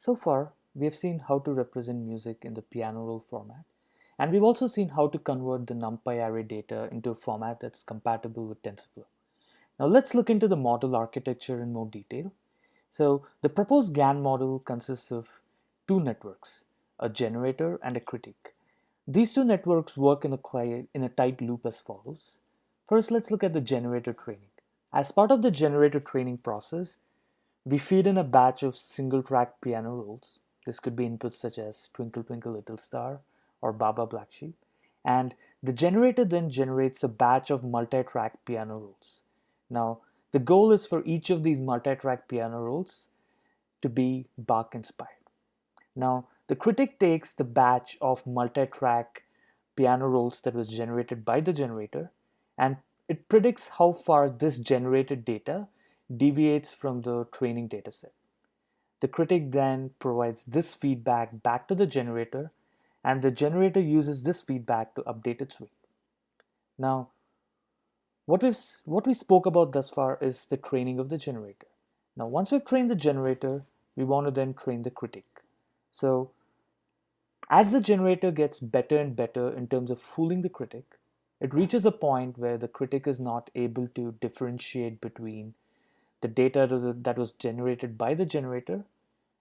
So far, we have seen how to represent music in the piano roll format, and we've also seen how to convert the NumPy array data into a format that's compatible with TensorFlow. Now let's look into the model architecture in more detail. So the proposed GAN model consists of two networks, a generator and a critic. These two networks work in a tight loop as follows. First, let's look at the generator training. As part of the generator training process, we feed in a batch of single-track piano rolls. This could be inputs such as Twinkle Twinkle Little Star or Baba Black Sheep. And the generator then generates a batch of multi-track piano rolls. Now, the goal is for each of these multi-track piano rolls to be Bach inspired. Now, the critic takes the batch of multi-track piano rolls that was generated by the generator, and it predicts how far this generated data deviates from the training dataset. The critic then provides this feedback back to the generator, and the generator uses this feedback to update its weight. Now, what we spoke about thus far is the training of the generator. Now, once we've trained the generator, we want to then train the critic. So as the generator gets better and better in terms of fooling the critic, it reaches a point where the critic is not able to differentiate between the data that was generated by the generator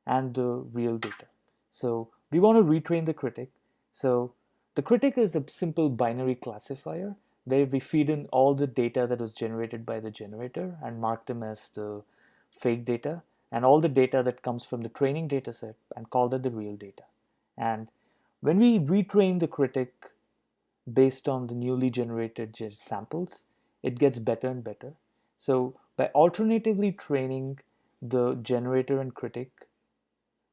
and the real data. So we want to retrain the critic. So the critic is a simple binary classifier where we feed in all the data that was generated by the generator and mark them as the fake data, and all the data that comes from the training dataset and call that the real data. And when we retrain the critic based on the newly generated samples, it gets better and better. So by alternatively training the generator and critic,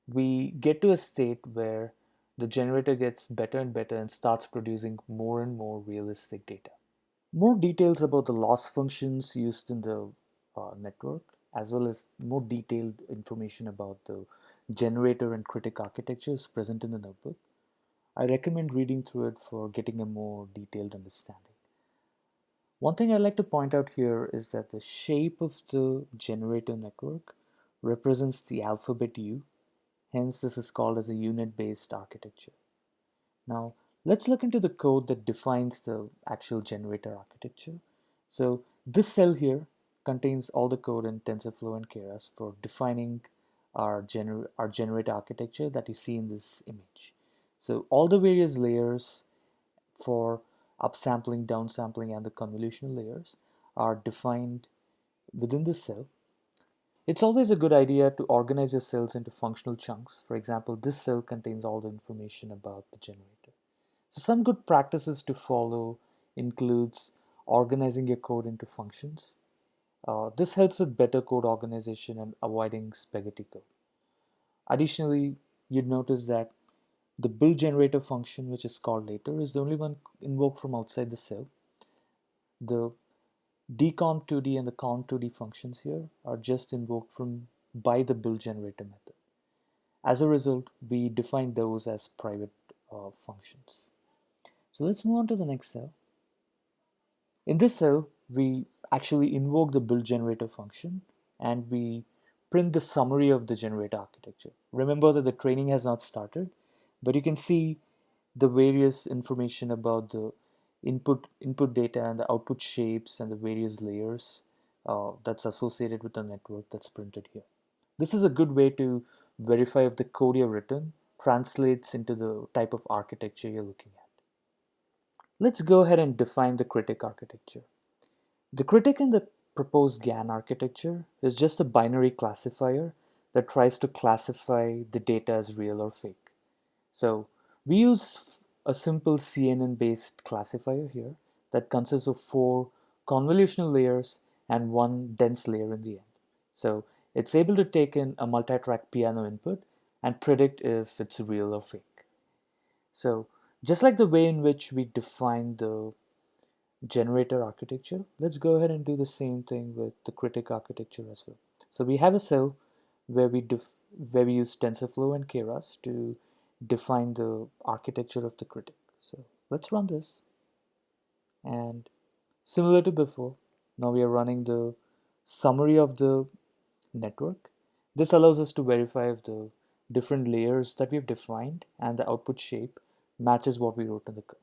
we get to a state where the generator gets better and better and starts producing more and more realistic data. More details about the loss functions used in the network, as well as more detailed information about the generator and critic architecture is present in the notebook. I recommend reading through it for getting a more detailed understanding. One thing I'd like to point out here is that the shape of the generator network represents the alphabet U. Hence, this is called as a unit-based architecture. Now, let's look into the code that defines the actual generator architecture. So this cell here contains all the code in TensorFlow and Keras for defining our generator architecture that you see in this image. So all the various layers for upsampling, downsampling, and the convolutional layers are defined within the cell. It's always a good idea to organize your cells into functional chunks. For example, this cell contains all the information about the generator. So some good practices to follow includes organizing your code into functions. This helps with better code organization and avoiding spaghetti code. Additionally, you'd notice that the build generator function, which is called later, is the only one invoked from outside the cell. The decomp2d and the comp2d functions here are just invoked by the build generator method. As a result, we define those as private functions. So let's move on to the next cell. In this cell, we actually invoke the build generator function and we print the summary of the generator architecture. Remember that the training has not started, but you can see the various information about the input data and the output shapes and the various layers that's associated with the network that's printed here. This is a good way to verify if the code you've written translates into the type of architecture you're looking at. Let's go ahead and define the critic architecture. The critic in the proposed GAN architecture is just a binary classifier that tries to classify the data as real or fake. So we use a simple CNN-based classifier here that consists of 4 convolutional layers and 1 dense layer in the end. So it's able to take in a multi-track piano input and predict if it's real or fake. So just like the way in which we define the generator architecture, let's go ahead and do the same thing with the critic architecture as well. So we have a cell where we use TensorFlow and Keras to define the architecture of the critic. So let's run this, and similar to before, now we are running the summary of the network. This allows us to verify if the different layers that we've defined and the output shape matches what we wrote in the code.